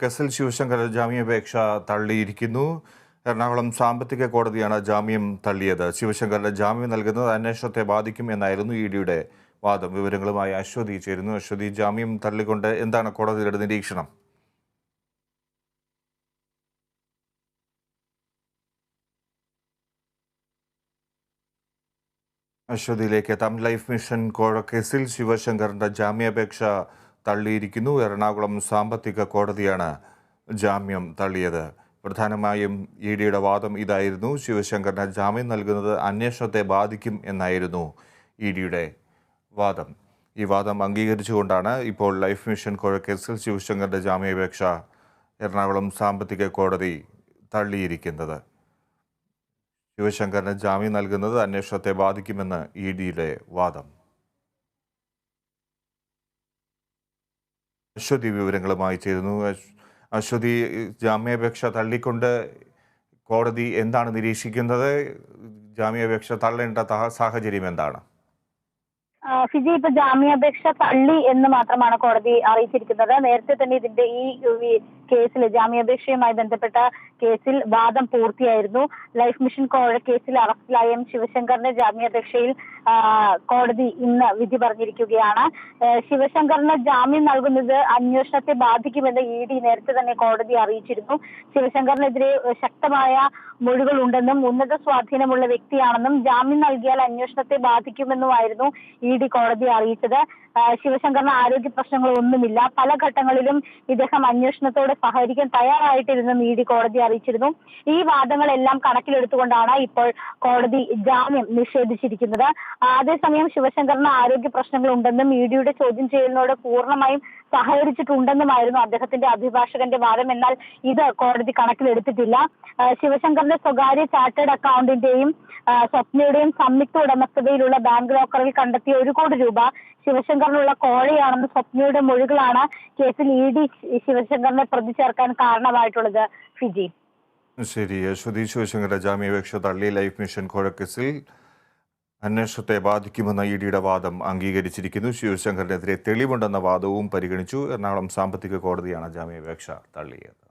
കേസിൽ ശിവശങ്കർ ജാമ്യാപേക്ഷ തള്ളിയിരിക്കുന്നു. എറണാകുളം സാമ്പത്തിക കോടതിയാണ് ജാമ്യം തള്ളിയത്. ശിവശങ്കറിന് ജാമ്യം നൽകുന്നത് അന്വേഷണത്തെ ബാധിക്കും എന്നായിരുന്നു ഇഡിയുടെ വാദം. വിവരങ്ങളുമായി അശ്വതി ചേരുന്നു. അശ്വതി, ജാമ്യം തള്ളിക്കൊണ്ട് എന്താണ് കോടതിയുടെ നിരീക്ഷണം? അശ്വതിയിലേക്ക് എത്താം. ലൈഫ് മിഷൻ കോഴ കേസിൽ ശിവശങ്കറിന്റെ ജാമ്യാപേക്ഷ തള്ളിയിരിക്കുന്നു. എറണാകുളം സാമ്പത്തിക കോടതിയാണ് ജാമ്യം തള്ളിയത്. പ്രധാനമായും ഇഡിയുടെ വാദം ഇതായിരുന്നു: ശിവശങ്കറിന് ജാമ്യം നൽകുന്നത് അന്വേഷണത്തെ ബാധിക്കും എന്നായിരുന്നു ഇഡിയുടെ വാദം. ഈ വാദം അംഗീകരിച്ചുകൊണ്ടാണ് ഇപ്പോൾ ലൈഫ് മിഷൻ കോഴ കേസിൽ ശിവശങ്കറിന്റെ ജാമ്യാപേക്ഷ എറണാകുളം സാമ്പത്തിക കോടതി തള്ളിയിരിക്കുന്നത്. ശിവശങ്കറിന് ജാമ്യം നൽകുന്നത് അന്വേഷണത്തെ ബാധിക്കുമെന്ന് ഇഡിയുടെ വാദം. അശ്വതി വിവരങ്ങളുമായി ചേരുന്നു. അശ്വതി, ജാമ്യാപേക്ഷ തള്ളിക്കൊണ്ട് കോടതി എന്താണ് നിരീക്ഷിക്കുന്നത്? ജാമ്യാപേക്ഷ തള്ളേണ്ട സാഹചര്യം എന്താണ്? ഫിജി, ഇപ്പൊ ജാമ്യാപേക്ഷ തള്ളി എന്ന് മാത്രമാണ് കോടതി അറിയിച്ചിരിക്കുന്നത്. നേരത്തെ തന്നെ ഇതിന്റെ ഈ കേസിൽ ജാമ്യാപേക്ഷയുമായി ബന്ധപ്പെട്ട കേസിൽ വാദം പൂർത്തിയായിരുന്നു. ലൈഫ് മിഷൻ കോഴ കേസിൽ അറസ്റ്റിലായ ശിവശങ്കറിന്റെ ജാമ്യാപേക്ഷയിൽ കോടതി ഇന്ന് വിധി പറഞ്ഞിരിക്കുകയാണ്. ശിവശങ്കറിന് ജാമ്യം നൽകുന്നത് അന്വേഷണത്തെ ബാധിക്കുമെന്ന് ഇഡി നേരത്തെ തന്നെ കോടതി അറിയിച്ചിരുന്നു. ശിവശങ്കറിനെതിരെ ശക്തമായ മൊഴികൾ ഉണ്ടെന്നും ഉന്നത സ്വാധീനമുള്ള വ്യക്തിയാണെന്നും ജാമ്യം നൽകിയാൽ അന്വേഷണത്തെ ബാധിക്കുമെന്നുമായിരുന്നു ഇഡി കോടതിയെ അറിയിച്ചത്. ശിവശങ്കറിന് ആരോഗ്യ പ്രശ്നങ്ങളൊന്നുമില്ല. പല ഘട്ടങ്ങളിലും ഇദ്ദേഹം അന്വേഷണത്തോട് സഹകരിക്കാൻ തയ്യാറായിട്ടിരുന്നും ഇഡി കോടതി അറിയിച്ചിരുന്നു. ഈ വാദങ്ങളെല്ലാം കണക്കിലെടുത്തുകൊണ്ടാണ് ഇപ്പോൾ കോടതി ജാമ്യം നിഷേധിച്ചിരിക്കുന്നത്. അതേസമയം ശിവശങ്കറിന് ആരോഗ്യ പ്രശ്നങ്ങൾ ഉണ്ടെന്നും ഇഡിയുടെ ചോദ്യം ചെയ്യലിനോട് പൂർണ്ണമായും സഹകരിച്ചിട്ടുണ്ടെന്നുമായിരുന്നു അദ്ദേഹത്തിന്റെ അഭിഭാഷകന്റെ വാദം. എന്നാൽ ഇത് കോടതി കണക്കിലെടുത്തിട്ടില്ല. ശിവശങ്കറിന്റെ സ്വകാര്യ ചാർട്ടേഡ് അക്കൗണ്ടിന്റെയും സ്വപ്നയുടെയും സംയുക്ത ഉടമസ്ഥതയിലുള്ള ബാങ്ക് ലോക്കറിൽ കണ്ടെത്തിയ 1 കോടി രൂപ ശിവശങ്കറിനുള്ള കോഴയാണെന്ന് സ്വപ്നയുടെ മൊഴികളാണ് കേസിൽ ഇഡി ശിവശങ്കറിനെ പ്രതി ചേർക്കാൻ കാരണമായിട്ടുള്ളത്. ഫിജി, ശരി. അശ്വതി, ശിവശങ്കറിന്റെ ജാമ്യാപേക്ഷ തള്ളി ലൈഫ് മിഷൻ കോഴ കേസിൽ അന്വേഷണത്തെ ബാധിക്കുമെന്ന ഇഡിയുടെ വാദം അംഗീകരിച്ചിരിക്കുന്നു. ശിവശങ്കറിനെതിരെ തെളിവുണ്ടെന്ന വാദവും പരിഗണിച്ചു. എറണാകുളം സാമ്പത്തിക കോടതിയാണ് ജാമ്യാപേക്ഷ തള്ളിയത്.